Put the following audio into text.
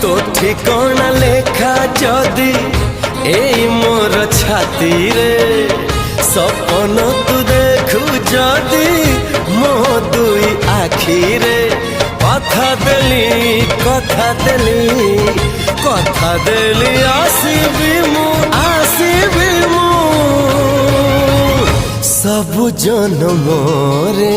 तो ठिकाना लेखा जदि एई मोर छाती रे सपन तू देखु जदि मो दुई आखी रे कथा देली आसीबी मु सब जन्म रे।